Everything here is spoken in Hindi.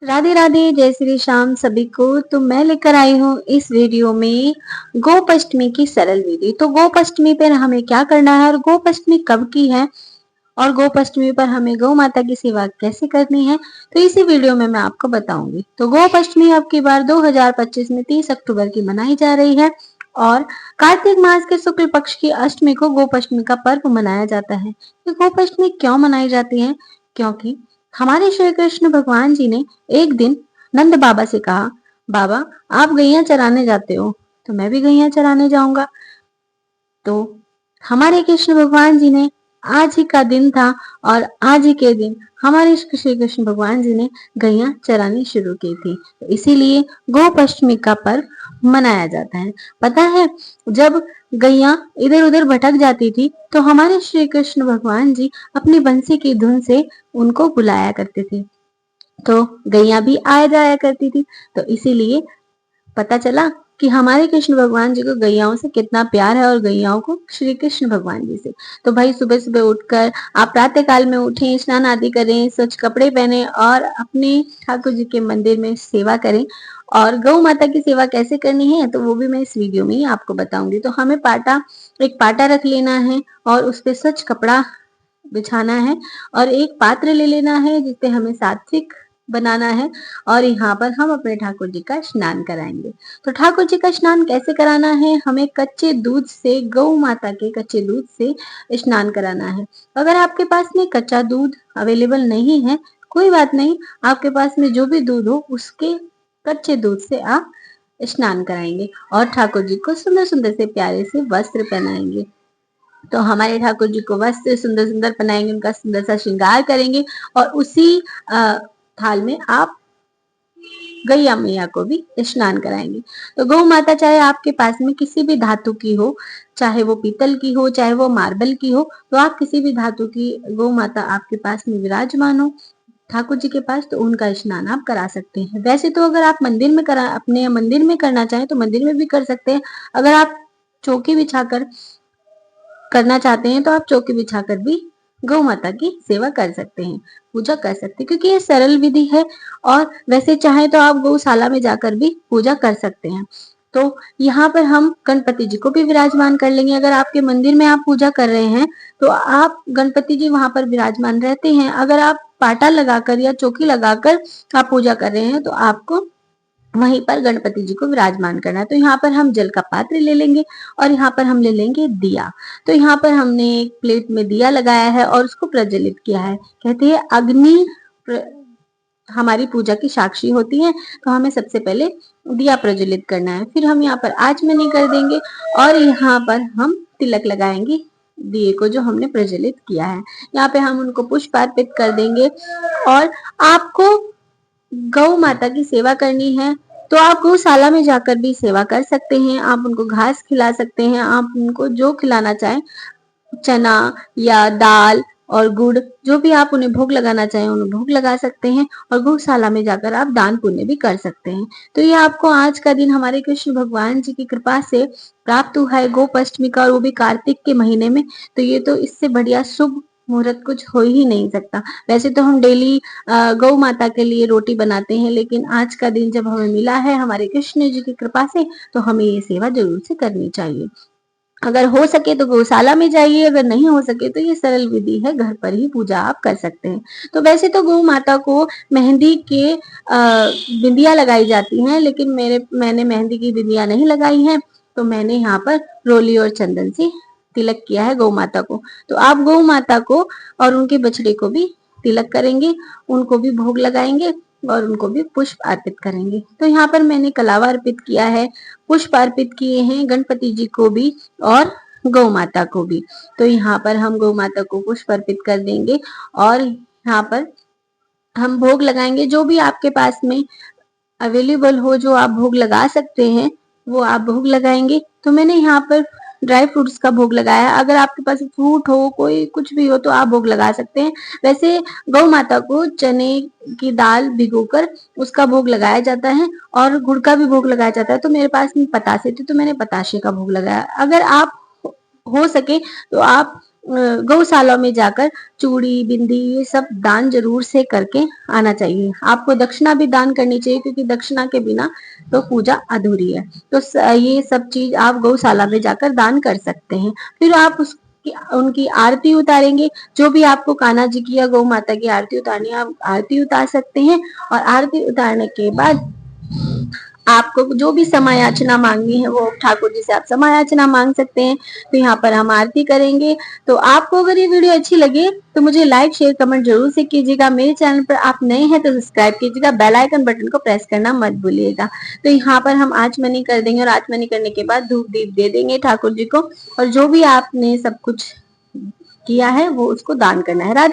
राधे राधे, जय श्री श्याम सभी को। तो मैं लेकर आई हूँ इस वीडियो में गोपाष्टमी की सरल विधि। तो गोपाष्टमी पर हमें क्या करना है और गोपाष्टमी कब की है और गोपाष्टमी पर हमें गौ माता की सेवा कैसे करनी है, तो इसी वीडियो में मैं आपको बताऊंगी। तो गोपाष्टमी अब की बार 2025 में 30 अक्टूबर की मनाई जा रही है और कार्तिक मास के शुक्ल पक्ष की अष्टमी को गोपाष्टमी का पर्व मनाया जाता है। तो गोपाष्टमी क्यों मनाई जाती है? क्योंकि हमारे श्री कृष्ण भगवान जी ने एक दिन नंद बाबा से कहा, बाबा आप गैया चराने जाते हो तो मैं भी गैया चराने जाऊंगा। तो हमारे कृष्ण भगवान जी ने आज ही का दिन था और आज ही के दिन हमारे श्री कृष्ण भगवान जी ने गैया चरानी शुरू की थी। तो इसीलिए गोपाष्टमी का पर्व मनाया जाता है। पता है, जब गैया इधर उधर भटक जाती थी तो हमारे श्री कृष्ण भगवान जी अपनी बंसी की धुन से उनको बुलाया करते थे, तो गैया भी आया जाया करती थी। तो इसीलिए पता चला कि हमारे कृष्ण भगवान जी को गैयाओं से कितना प्यार है और गैयाओं को श्री कृष्ण भगवान जी से। तो भाई सुबह सुबह उठकर आप प्रातः काल में उठें, स्नान आदि करें, स्वच्छ कपड़े पहने और अपने ठाकुर जी के मंदिर में सेवा करें। और गौ माता की सेवा कैसे करनी है तो वो भी मैं इस वीडियो में ही आपको बताऊंगी। तो हमें एक पाटा रख लेना है और उस पर स्वच्छ कपड़ा बिछाना है और एक पात्र ले लेना है जिससे हमें सात्विक बनाना है और यहाँ पर हम अपने ठाकुर जी का स्नान कराएंगे। तो ठाकुर जी का स्नान कैसे कराना है? हमें कच्चे दूध से, गौ माता के कच्चे दूध से स्नान कराना है। अगर आपके पास में कच्चा दूध अवेलेबल नहीं है, कोई बात नहीं, आपके पास में जो भी दूध हो उसके कच्चे दूध से आप स्नान कराएंगे और ठाकुर जी को सुंदर सुंदर से प्यारे से वस्त्र पहनाएंगे। तो हमारे ठाकुर जी को वस्त्र सुंदर सुंदर पहनाएंगे, उनका सुंदर सा श्रृंगार करेंगे और उसी थाल में आप गैया मैया को भी स्नान कराएंगे। तो गौ माता चाहे आपके पास में किसी भी धातु की हो, चाहे वो पीतल की हो, चाहे वो मार्बल की हो, तो आप किसी भी धातु की गौ माता आपके पास में विराजमान हो ठाकुर जी के पास, तो उनका स्नान आप करा सकते हैं। वैसे तो अगर आप अपने मंदिर में करना चाहें तो मंदिर में भी कर सकते हैं। अगर आप चौकी बिछाकर करना चाहते हैं तो आप चौकी बिछाकर भी गौ माता की सेवा कर सकते हैं, पूजा कर सकते हैं, क्योंकि ये सरल विधि है। और वैसे चाहे तो आप गौशाला में जाकर भी पूजा कर सकते हैं। तो यहाँ पर हम गणपति जी को भी विराजमान कर लेंगे। अगर आपके मंदिर में आप पूजा कर रहे हैं तो आप गणपति जी वहां पर विराजमान रहते हैं। अगर आप पाटा लगाकर या चौकी लगाकर आप पूजा कर रहे हैं तो आपको वहीं पर गणपति जी को विराजमान करना है। तो यहाँ पर हम जल का पात्र ले लेंगे और यहाँ पर हम ले लेंगे दिया। तो यहाँ पर हमने एक प्लेट में दिया लगाया है और उसको प्रज्वलित किया है। कहते हैं अग्नि हमारी पूजा की साक्षी होती है, तो हमें सबसे पहले दिया प्रज्वलित करना है। फिर हम यहाँ पर आचमनी कर देंगे और यहाँ पर हम तिलक लगाएंगे दिए को जो हमने प्रज्वलित किया है। यहाँ पे हम उनको पुष्प अर्पित कर देंगे। और आपको गौ माता की सेवा करनी है तो आप गौशाला में जाकर भी सेवा कर सकते हैं। आप उनको घास खिला सकते हैं, आप उनको जो खिलाना चाहें, चना या दाल और गुड़, जो भी आप उन्हें भोग लगाना चाहें उन्हें भोग लगा सकते हैं और गौशाला में जाकर आप दान पुण्य भी कर सकते हैं। तो ये आपको आज का दिन हमारे कृष्ण भगवान जी की कृपा से प्राप्त हुआ है गोपाष्टमी का, और वो भी कार्तिक के महीने में। तो ये तो इससे बढ़िया शुभ मुहूर्त कुछ हो ही नहीं सकता। वैसे तो हम डेली गौ माता के लिए रोटी बनाते हैं, लेकिन आज का दिन जब हमें मिला है हमारे कृष्ण जी की कृपा से, तो हमें ये सेवा जरूर से करनी चाहिए। अगर हो सके तो गौशाला में जाइए, अगर नहीं हो सके तो ये सरल विधि है, घर पर ही पूजा आप कर सकते हैं। तो वैसे तो गौ माता को मेहंदी के बिंदिया लगाई जाती हैं, लेकिन मैंने मेहंदी की बिंदिया नहीं लगाई है, तो मैंने यहाँ पर रोली और चंदन से तिलक किया है गौ माता को। तो आप गौ माता को और उनके बछड़े को भी तिलक करेंगे, उनको भी भोग लगाएंगे और उनको भी पुष्प अर्पित करेंगे। तो यहाँ पर मैंने कलावा अर्पित किया है, पुष्प अर्पित किए हैं गणपति जी को भी और गौ माता को भी। तो यहाँ पर हम गौ माता को पुष्प अर्पित कर देंगे और यहाँ पर हम भोग लगाएंगे। जो भी आपके पास में अवेलेबल हो, जो आप भोग लगा सकते हैं, वो आप भोग लगाएंगे। तो मैंने यहाँ पर ड्राई फ्रूट्स का भोग लगाया है। अगर आपके पास फ्रूट हो, कोई कुछ भी हो, तो आप भोग लगा सकते हैं। वैसे गौ माता को चने की दाल भिगोकर उसका भोग लगाया जाता है और गुड़ का भी भोग लगाया जाता है। तो मेरे पास में पतासे थे तो मैंने पतासे का भोग लगाया। अगर आप हो सके तो आप गौशाला में जाकर चूड़ी बिंदी ये सब दान जरूर से करके आना चाहिए। आपको दक्षिणा भी दान करनी चाहिए, क्योंकि दक्षिणा के बिना तो पूजा अधूरी है। तो ये सब चीज आप गौशाला में जाकर दान कर सकते हैं। फिर आप उनकी आरती उतारेंगे। जो भी आपको कान्हा जी की या गौ माता की आरती उतारनी है, आप आरती उतार सकते हैं। और आरती उतारने के बाद आपको जो भी समायाचना मांगनी है वो ठाकुर जी से आप समायाचना मांग सकते हैं। तो यहाँ पर हम आरती करेंगे। तो आपको अगर ये वीडियो अच्छी लगे तो मुझे लाइक शेयर कमेंट जरूर से कीजिएगा। मेरे चैनल पर आप नए हैं तो सब्सक्राइब कीजिएगा, बेल आइकन बटन को प्रेस करना मत भूलिएगा। तो यहाँ पर हम आचमनी कर देंगे और आचमनी करने के बाद धूप दीप दे देंगे ठाकुर जी को। और जो भी आपने सब कुछ किया है वो उसको दान करना है। राधे।